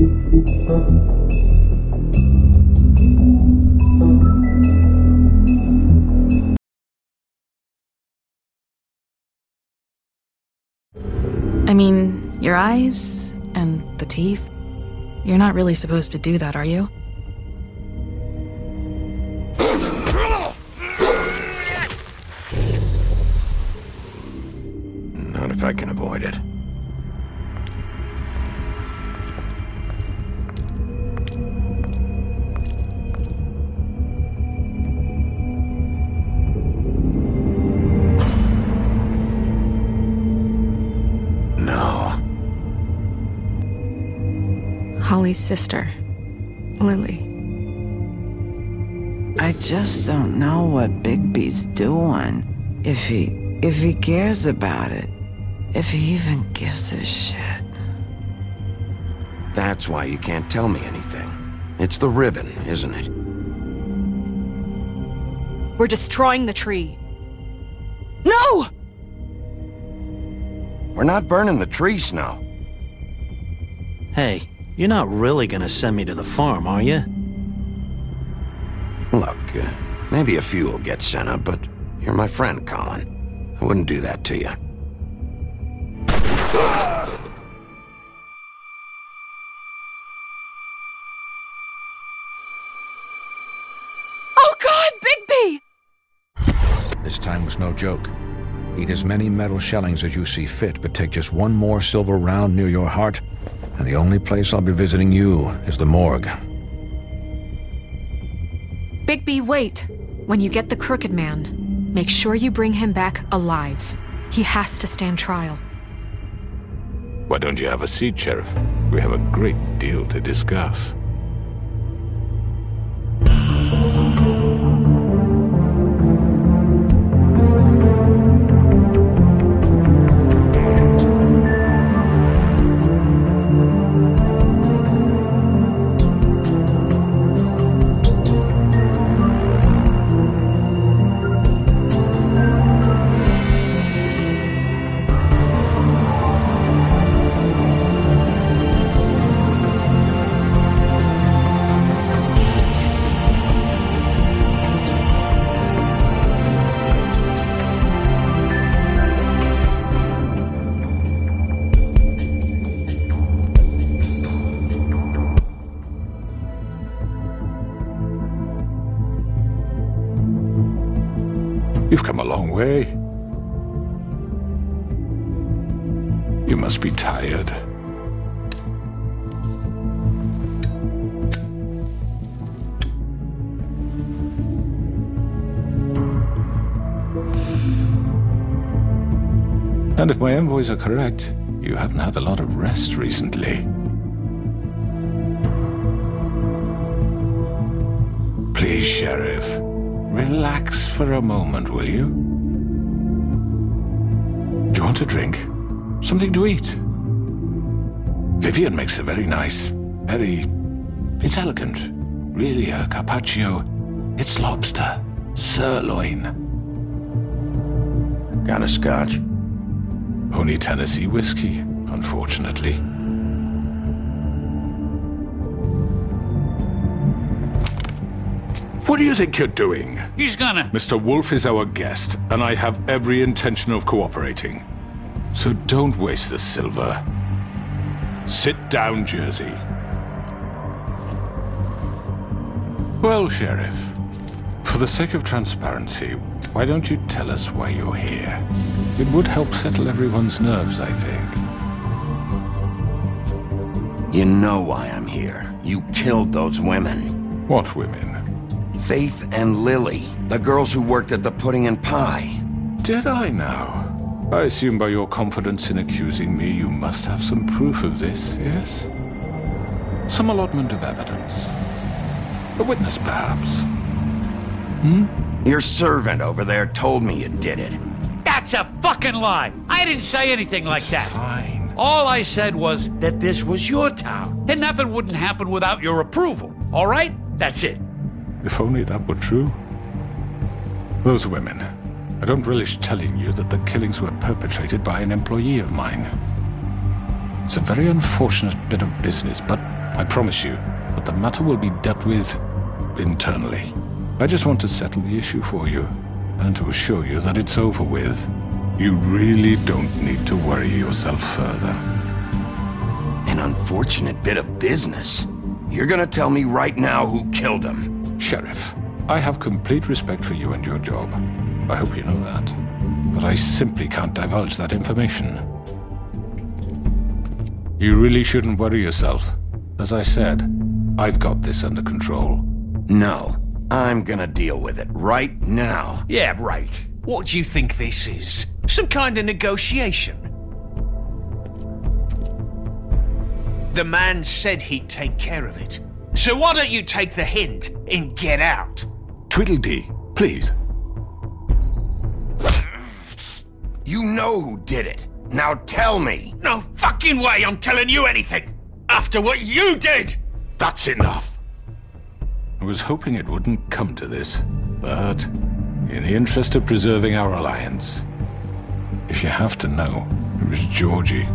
I mean, your eyes and the teeth. You're not really supposed to do that, are you? Not if I can avoid it. Holly's sister, Lily. I just don't know what Bigby's doing. If he cares about it. If he even gives a shit. That's why you can't tell me anything. It's the ribbon, isn't it? We're destroying the tree. No! We're not burning the tree, Snow. Hey, you're not really gonna send me to the farm, are you? Look, maybe a few will get sent up, but you're my friend, Colin. I wouldn't do that to you. Oh God, Bigby! This time was no joke. Eat as many metal shellings as you see fit, but take just one more silver round near your heart, and the only place I'll be visiting you is the morgue. Bigby, wait. When you get the Crooked Man, make sure you bring him back alive. He has to stand trial. Why don't you have a seat, Sheriff? We have a great deal to discuss. You've come a long way. You must be tired. And if my envoys are correct, you haven't had a lot of rest recently. Please, Sheriff. Relax for a moment, will you? Do you want a drink? Something to eat? Vivian makes a very nice, it's elegant. Really a carpaccio. It's lobster. Sirloin. Got a scotch? Only Tennessee whiskey, unfortunately. What do you think you're doing? He's gonna... Mr. Wolf is our guest, and I have every intention of cooperating. So don't waste the silver. Sit down, Jersey. Well, Sheriff, for the sake of transparency, why don't you tell us why you're here? It would help settle everyone's nerves, I think. You know why I'm here. You killed those women. What women? Faith and Lily, the girls who worked at the Pudding and Pie. Did I now? I assume by your confidence in accusing me, you must have some proof of this, yes? Some allotment of evidence. A witness, perhaps. Your servant over there told me you did it. That's a fucking lie. I didn't say anything like that. Fine. All I said was that this was your town, and nothing wouldn't happen without your approval. All right? That's it. If only that were true. Those women. I don't relish telling you that the killings were perpetrated by an employee of mine. It's a very unfortunate bit of business, but I promise you that the matter will be dealt with internally. I just want to settle the issue for you, and to assure you that it's over with. You really don't need to worry yourself further. An unfortunate bit of business? You're gonna tell me right now who killed him? Sheriff, I have complete respect for you and your job. I hope you know that. But I simply can't divulge that information. You really shouldn't worry yourself. As I said, I've got this under control. No, I'm gonna deal with it right now. Yeah, right. What do you think this is? Some kind of negotiation? The man said he'd take care of it. So why don't you take the hint and get out? Tweedledee, please. You know who did it. Now tell me. No fucking way I'm telling you anything! After what you did! That's enough. I was hoping it wouldn't come to this, but in the interest of preserving our alliance, if you have to know, it was Georgie.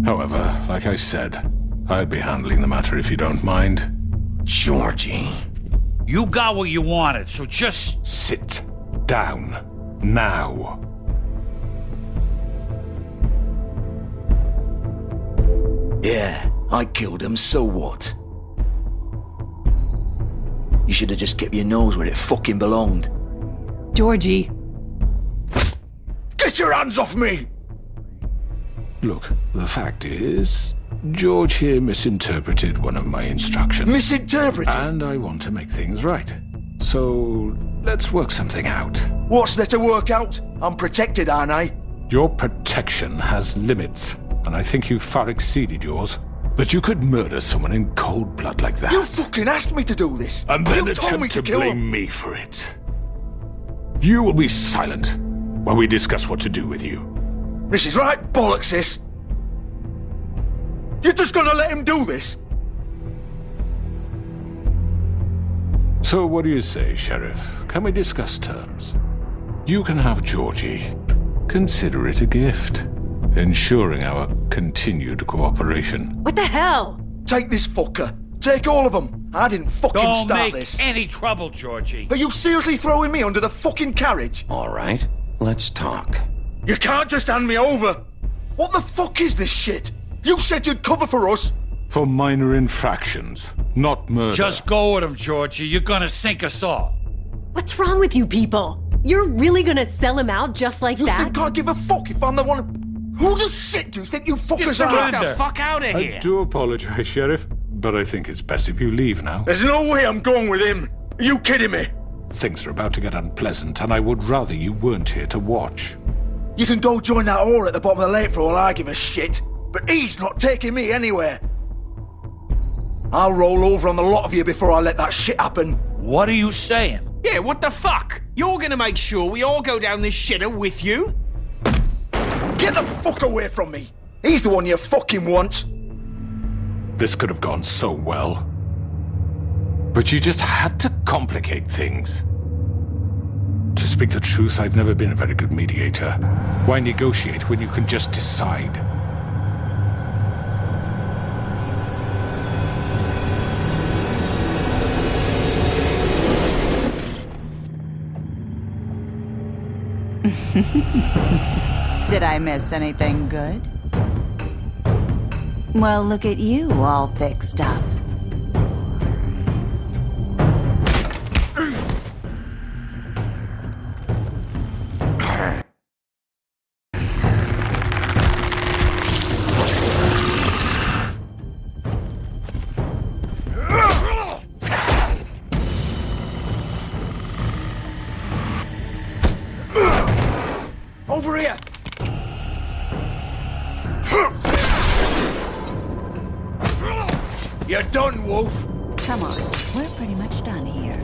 However, like I said, I'll be handling the matter if you don't mind. Georgie. You got what you wanted, so just... Sit down. Now. Yeah, I killed him, so what? You should have just kept your nose where it fucking belonged. Georgie. Get your hands off me! Look, the fact is, George here misinterpreted one of my instructions. Misinterpreted? And I want to make things right. So, let's work something out. What's there to work out? I'm protected, aren't I? Your protection has limits, and I think you've far exceeded yours. That you could murder someone in cold blood like that. You fucking asked me to do this! And then you told me attempt to kill blame him. me for it. You will be silent while we discuss what to do with you. This is right bollocks, sis. You're just gonna let him do this? So what do you say, Sheriff? Can we discuss terms? You can have Georgie. Consider it a gift, ensuring our continued cooperation. What the hell? Take this fucker. Take all of them. I didn't fucking Don't start make this. any trouble, Georgie. Are you seriously throwing me under the fucking carriage? All right, let's talk. You can't just hand me over. What the fuck is this shit? You said you'd cover for us. For minor infractions, not murder. Just go with him, Georgie. You're gonna sink us all. What's wrong with you people? You're really gonna sell him out just like You that? think I give a fuck if I'm the one... Who the shit do you think you fuckers are? Get the fuck out of here! I do apologize, Sheriff, but I think it's best if you leave now. There's no way I'm going with him. Are you kidding me? Things are about to get unpleasant, and I would rather you weren't here to watch. You can go join that whore at the bottom of the lake for all I give a shit. But he's not taking me anywhere. I'll roll over on the lot of you before I let that shit happen. What are you saying? Yeah, what the fuck? You're gonna make sure we all go down this shitter with you? Get the fuck away from me. He's the one you fucking want. This could have gone so well. But you just had to complicate things. To speak the truth, I've never been a very good mediator. Why negotiate when you can just decide? Did I miss anything good? Well, look at you, all fixed up. Over here! You're done, Wolf! Come on, we're pretty much done here.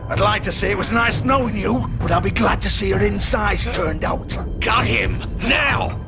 I'd like to say it was nice knowing you, but I'll be glad to see your insides turned out. Got him! Now!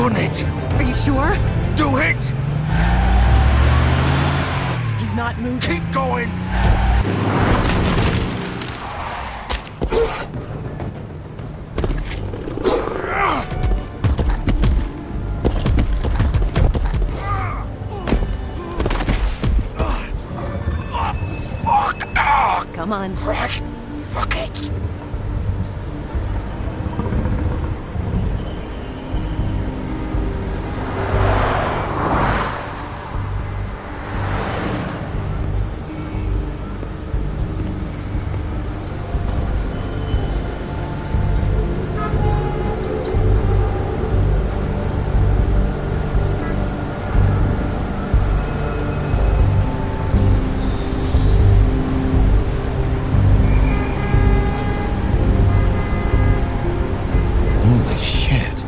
Gun it! Are you sure? Do it! He's not moving. Keep going! Come on. Right. Fuck it. Holy shit.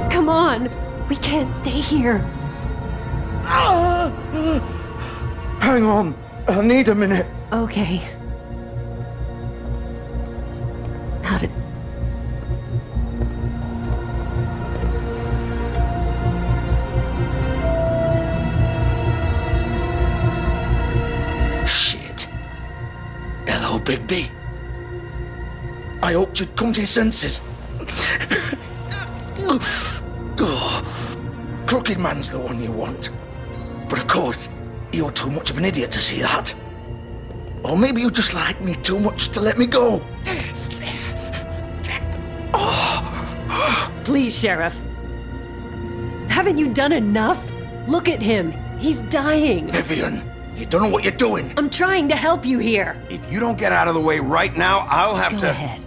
Come on. We can't stay here. Hang on. I need a minute. Okay. How did... Shit. Hello, Bigby. I hoped you'd come to your senses. Crooked Man's the one you want. But of course, you're too much of an idiot to see that. Or maybe you just like me too much to let me go. Please, Sheriff. Haven't you done enough? Look at him. He's dying. Vivian, you don't know what you're doing. I'm trying to help you here. If you don't get out of the way right now, I'll have Go to... ahead.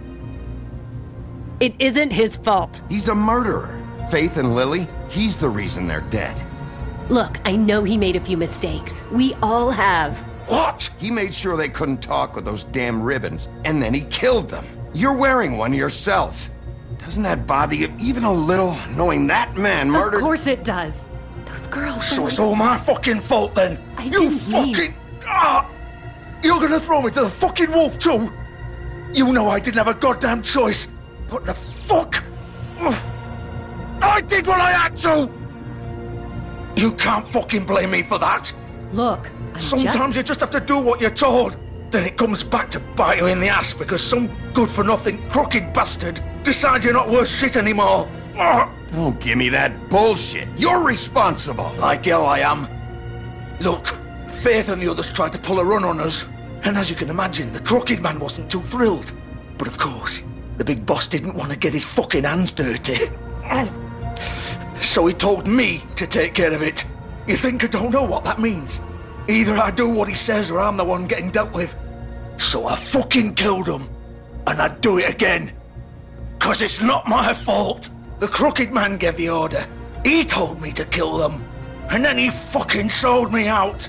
It isn't his fault. He's a murderer. Faith and Lily, he's the reason they're dead. Look, I know he made a few mistakes. We all have. What? He made sure they couldn't talk with those damn ribbons, and then he killed them. You're wearing one yourself. Doesn't that bother you even a little, knowing that man murdered... Of course it does. Those girls... So it's all my fucking fault then? You fucking... You're gonna throw me to the fucking wolf too? You know I didn't have a goddamn choice. What the fuck? I did what I had to! You can't fucking blame me for that. Look, Sometimes you just have to do what you're told. Then it comes back to bite you in the ass because some good-for-nothing crooked bastard decides you're not worth shit anymore. Don't give me that bullshit. You're responsible. Like hell I am. Look, Faith and the others tried to pull a run on us. And as you can imagine, the Crooked Man wasn't too thrilled. But of course, the big boss didn't want to get his fucking hands dirty. So he told me to take care of it. You think I don't know what that means? Either I do what he says or I'm the one getting dealt with. So I fucking killed him. And I'd do it again. 'Cause it's not my fault. The Crooked Man gave the order. He told me to kill them. And then he fucking sold me out.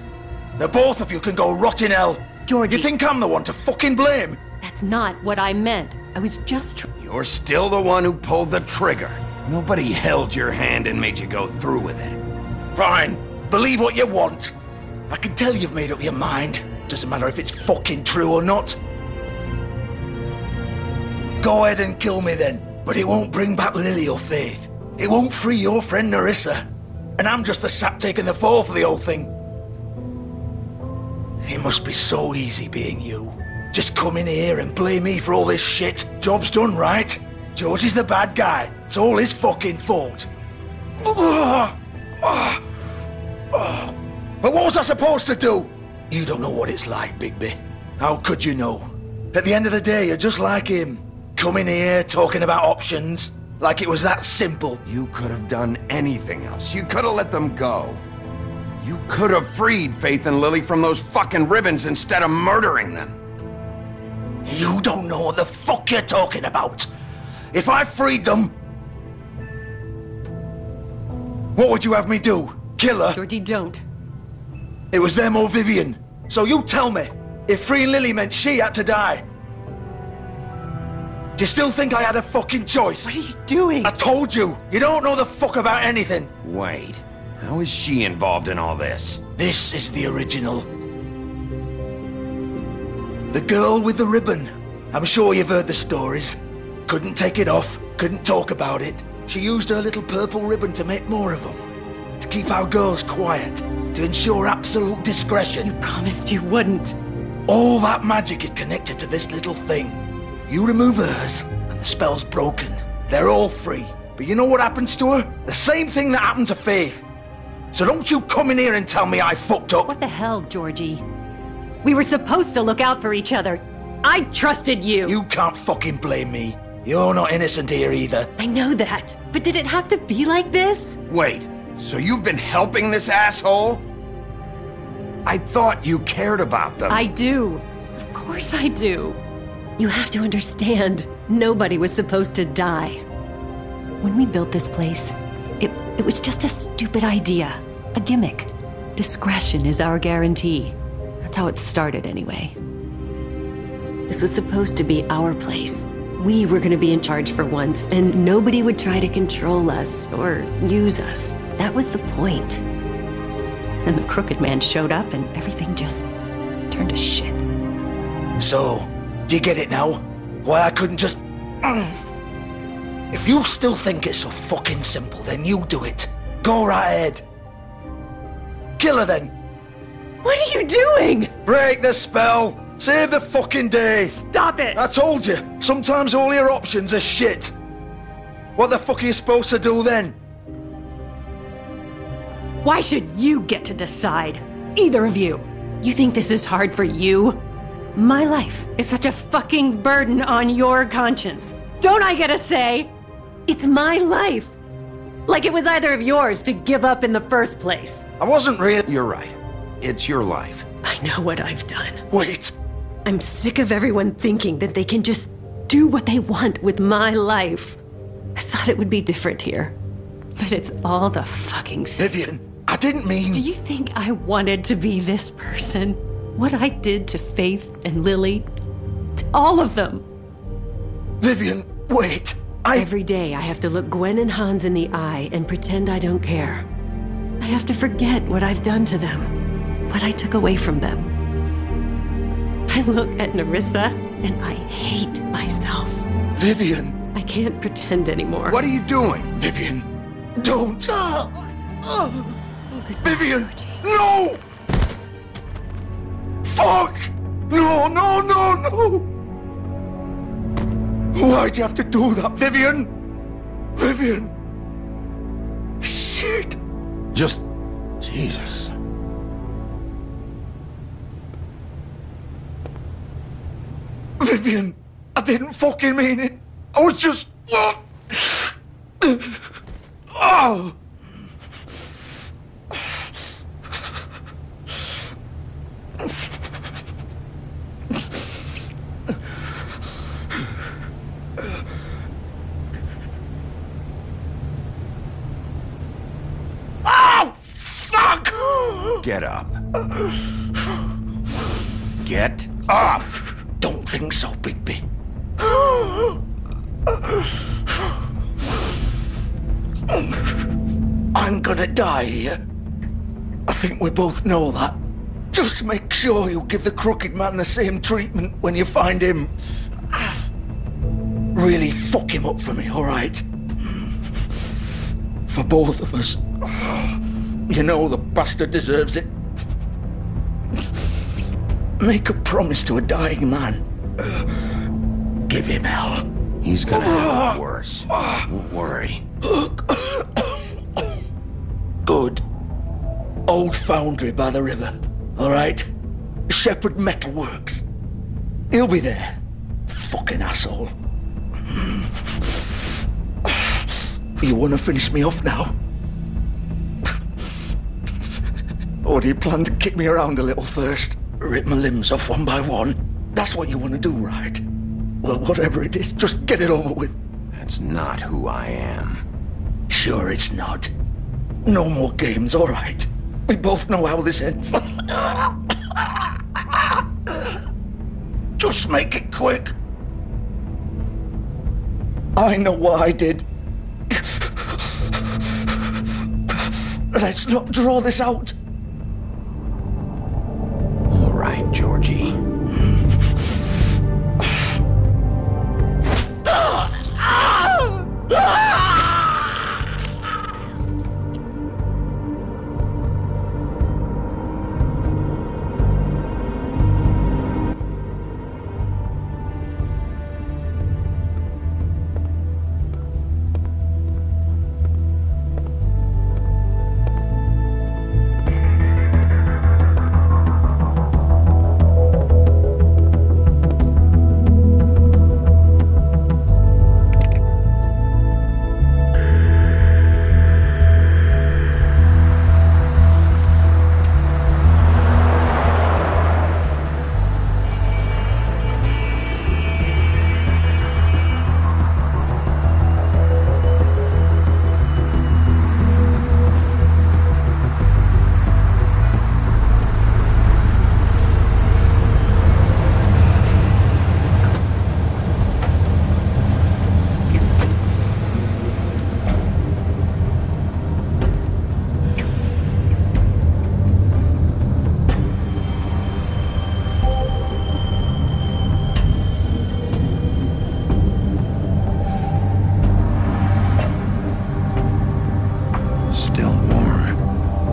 The both of you can go rot in hell. Georgie. You think I'm the one to fucking blame? That's not what I meant. I was just... You're still the one who pulled the trigger. Nobody held your hand and made you go through with it. Fine. Believe what you want. I can tell you've made up your mind. Doesn't matter if it's fucking true or not. Go ahead and kill me then. But it won't bring back Lily or Faith. It won't free your friend Nerissa. And I'm just the sap taking the fall for the whole thing. It must be so easy being you. Just come in here and blame me for all this shit. Job's done, right? George is the bad guy. It's all his fucking fault. But what was I supposed to do? You don't know what it's like, Bigby. How could you know? At the end of the day, you're just like him. Coming here, talking about options. Like it was that simple. You could have done anything else. You could have let them go. You could have freed Faith and Lily from those fucking ribbons instead of murdering them. You don't know what the fuck you're talking about. If I freed them... What would you have me do? Kill her? Georgie, don't. It was them or Vivian. So you tell me, if freeing Lily meant she had to die. Do you still think I had a fucking choice? What are you doing? I told you! You don't know the fuck about anything! Wait, how is she involved in all this? This is the original. The girl with the ribbon. I'm sure you've heard the stories. Couldn't take it off, couldn't talk about it. She used her little purple ribbon to make more of them. To keep our girls quiet. To ensure absolute discretion. You promised you wouldn't. All that magic is connected to this little thing. You remove hers, and the spell's broken. They're all free. But you know what happens to her? The same thing that happened to Faith. So don't you come in here and tell me I fucked up. What the hell, Georgie? We were supposed to look out for each other. I trusted you. You can't fucking blame me. You're not innocent here either. I know that. But did it have to be like this? Wait, so you've been helping this asshole? I thought you cared about them. I do. Of course I do. You have to understand, nobody was supposed to die. When we built this place, it was just a stupid idea. A gimmick. Discretion is our guarantee. That's how it started anyway. This was supposed to be our place. We were going to be in charge for once, and nobody would try to control us or use us. That was the point. Then the crooked man showed up and everything just turned to shit. So, do you get it now? Why I couldn't just... If you still think it's so fucking simple, then you do it. Go right ahead. Kill her then. What are you doing? Break the spell. Save the fucking day. Stop it. I told you. Sometimes all your options are shit. What the fuck are you supposed to do then? Why should you get to decide? Either of you. You think this is hard for you? My life is such a fucking burden on your conscience. Don't I get a say? It's my life. Like it was either of yours to give up in the first place. I wasn't really... You're right. It's your life. I know what I've done. Wait. I'm sick of everyone thinking that they can just do what they want with my life. I thought it would be different here. But it's all the fucking same. Vivian, I didn't mean... Do you think I wanted to be this person? What I did to Faith and Lily? To all of them? Vivian, wait. Every day I have to look Gwen and Hans in the eye and pretend I don't care. I have to forget what I've done to them. What I took away from them. I look at Nerissa and I hate myself. Vivian. I can't pretend anymore. What are you doing? Vivian, don't. Vivian, no! Fuck! No, no, no, no! Why'd you have to do that, Vivian? Vivian! Shit! Just... Jesus. Vivian, I didn't fucking mean it. I was just... Oh! Oh, fuck! Get up. Get up! Don't think so, Bigby. I'm gonna die here. I think we both know that. Just make sure you give the crooked man the same treatment when you find him. Really fuck him up for me, alright? For both of us. You know the bastard deserves it. Make a promise to a dying man. Give him hell. He's gonna have it worse. Don't worry. Good. Old foundry by the river. Alright? Shepherd Metalworks. He'll be there. Fucking asshole. You wanna finish me off now? Or do you plan to kick me around a little first? Rip my limbs off one by one? That's what you want to do, right? Well, whatever it is, just get it over with. That's not who I am. Sure it's not. No more games, all right? We both know how this ends. Just make it quick. I know what I did. Let's not draw this out. All right, Georgie.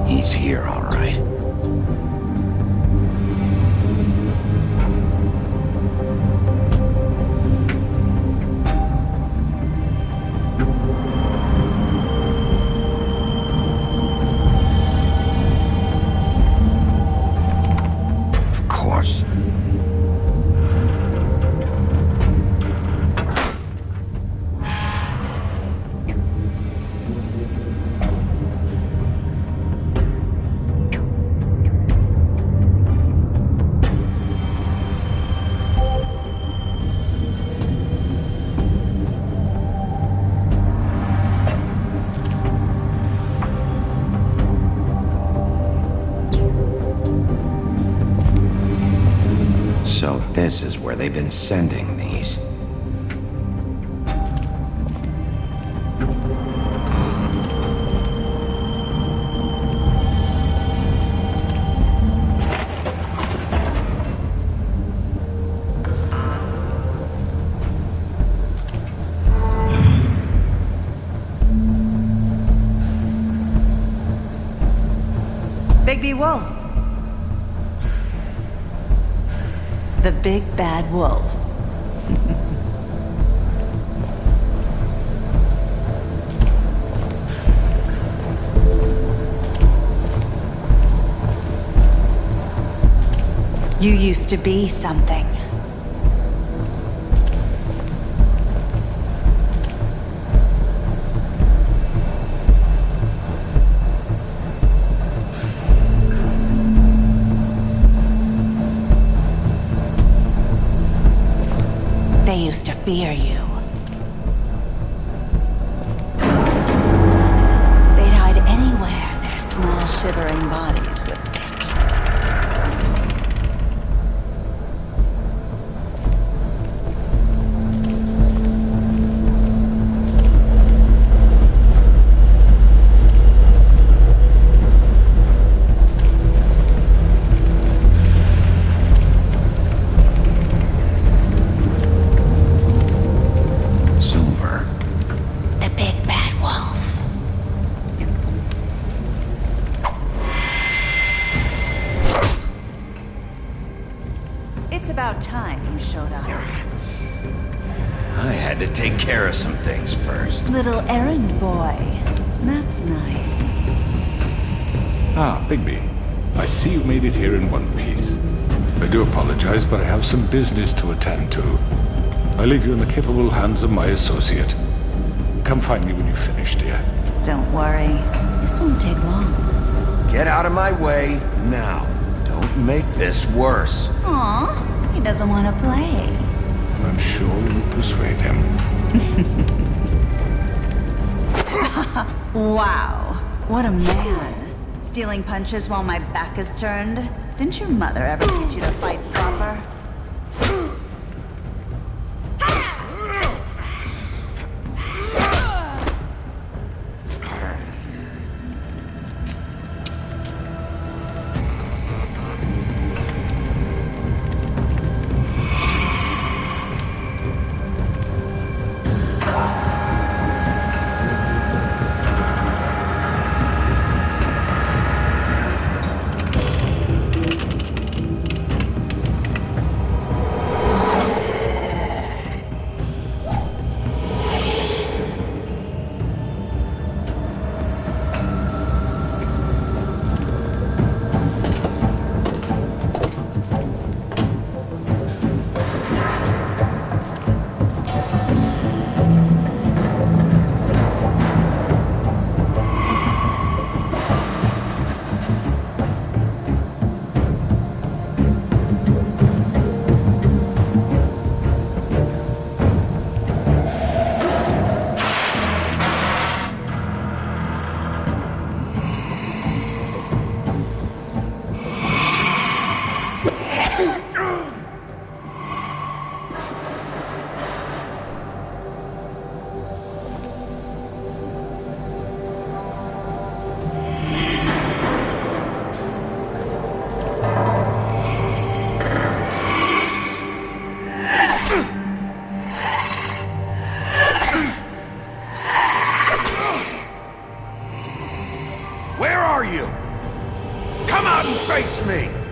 He's here, all right. Of course. So this is where they've been sending these. Bigby Wolf. The big bad wolf. You used to be something. They used to fear you. They'd hide anywhere their small shivering bodies would fit. It's about time you showed up. I had to take care of some things first. Little errand boy. That's nice. Ah, Bigby. I see you made it here in one piece. I do apologize, but I have some business to attend to. I leave you in the capable hands of my associate. Come find me when you've finished, dear. Don't worry. This won't take long. Get out of my way now. Don't make this worse. Aw, he doesn't want to play. I'm sure you'll persuade him. Wow, what a man. Stealing punches while my back is turned? Didn't your mother ever teach you to fight proper? me!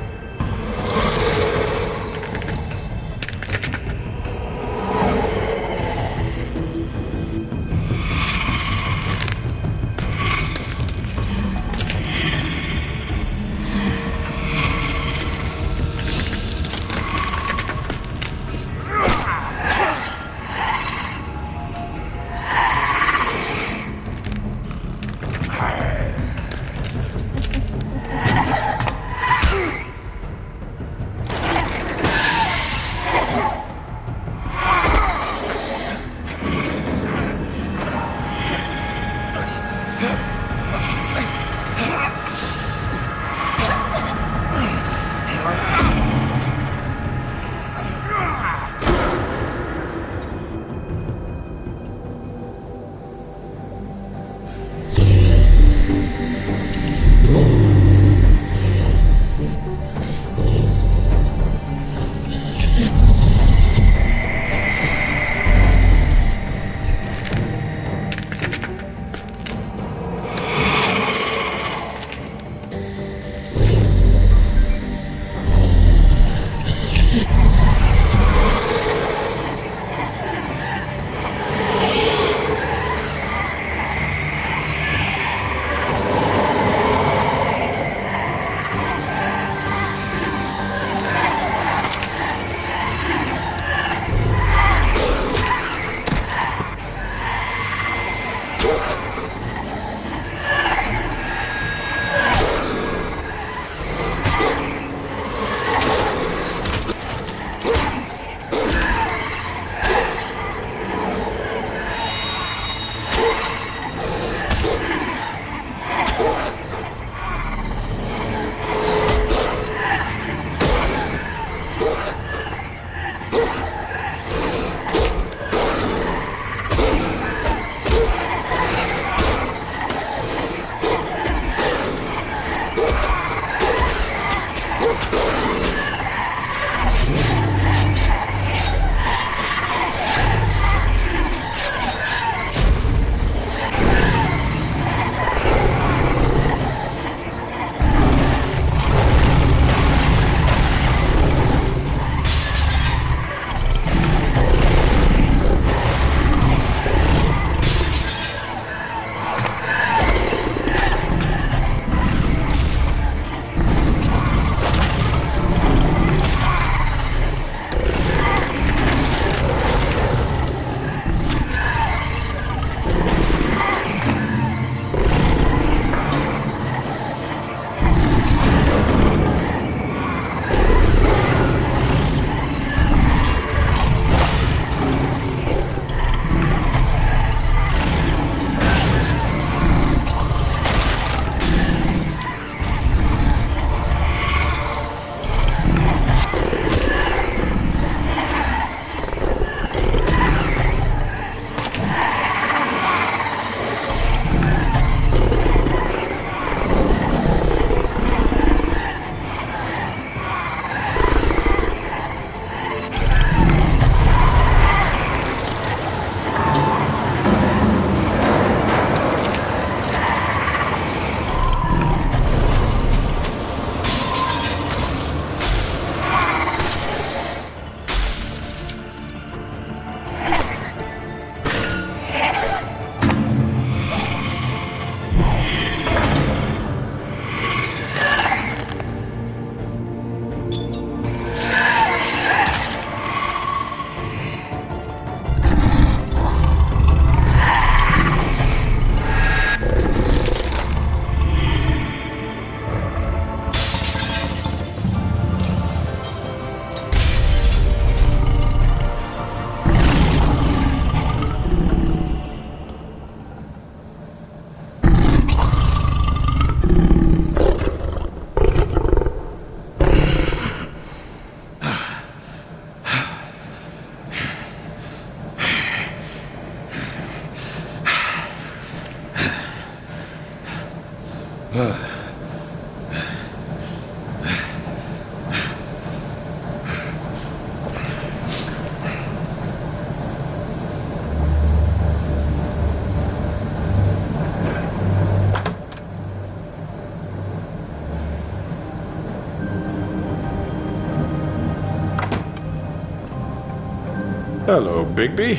Bigby?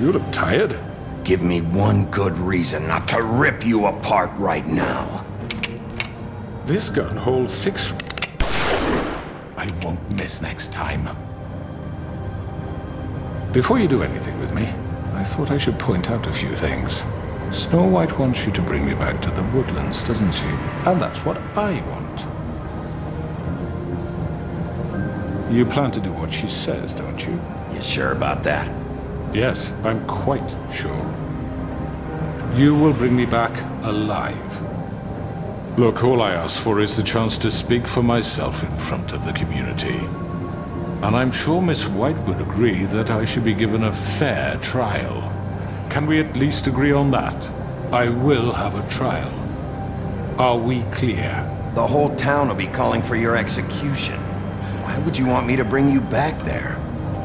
You look tired. Give me one good reason not to rip you apart right now. This gun holds 6... I won't miss next time. Before you do anything with me, I thought I should point out a few things. Snow White wants you to bring me back to the woodlands, doesn't she? And that's what I want. You plan to do what she says, don't you? You sure about that? Yes, I'm quite sure. You will bring me back alive. Look, all I ask for is the chance to speak for myself in front of the community. And I'm sure Miss White would agree that I should be given a fair trial. Can we at least agree on that? I will have a trial. Are we clear? The whole town will be calling for your execution. Why would you want me to bring you back there?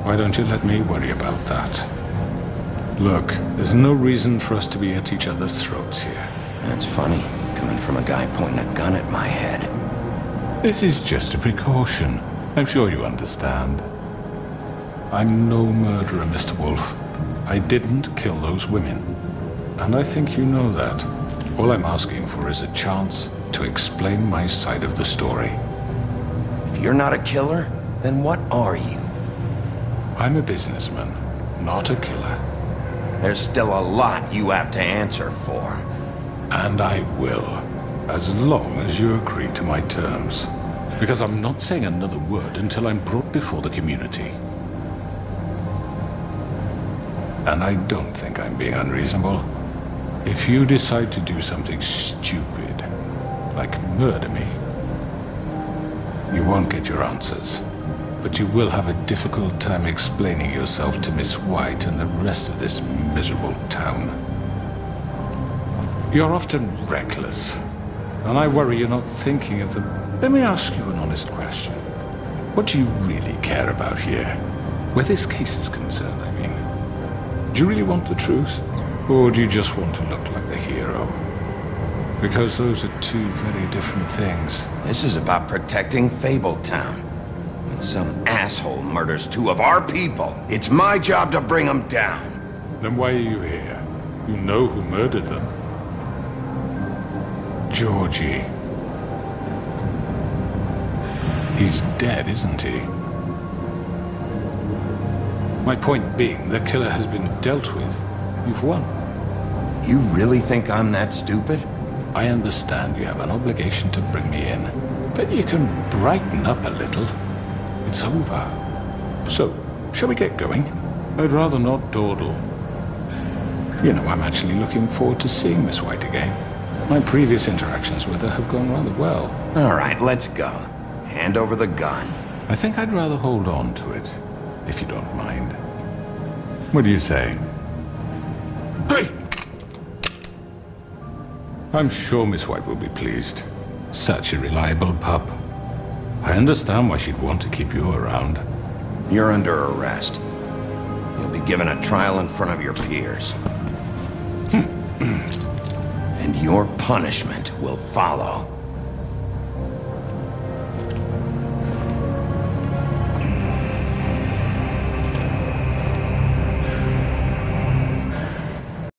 Why don't you let me worry about that? Look, there's no reason for us to be at each other's throats here. That's funny, coming from a guy pointing a gun at my head. This is just a precaution. I'm sure you understand. I'm no murderer, Mr. Wolf. I didn't kill those women. And I think you know that. All I'm asking for is a chance to explain my side of the story. If you're not a killer, then what are you? I'm a businessman, not a killer. There's still a lot you have to answer for. And I will, as long as you agree to my terms. Because I'm not saying another word until I'm brought before the community. And I don't think I'm being unreasonable. If you decide to do something stupid, like murder me, you won't get your answers. But you will have a difficult time explaining yourself to Miss White and the rest of this miserable town. You're often reckless, and I worry you're not thinking of the... Let me ask you an honest question. What do you really care about here? Where this case is concerned, I mean. Do you really want the truth? Or do you just want to look like the hero? Because those are two very different things. This is about protecting Fabletown. When some asshole murders two of our people, it's my job to bring them down. Then why are you here? You know who murdered them. Georgie. He's dead, isn't he? My point being, the killer has been dealt with. You've won. You really think I'm that stupid? I understand you have an obligation to bring me in, but you can brighten up a little. It's over. So, shall we get going? I'd rather not dawdle. You know, I'm actually looking forward to seeing Miss White again. My previous interactions with her have gone rather well. All right, let's go. Hand over the gun. I think I'd rather hold on to it, if you don't mind. What do you say? Hey! I'm sure Miss White will be pleased. Such a reliable pup. I understand why she'd want to keep you around. You're under arrest. You'll be given a trial in front of your peers. And your punishment will follow.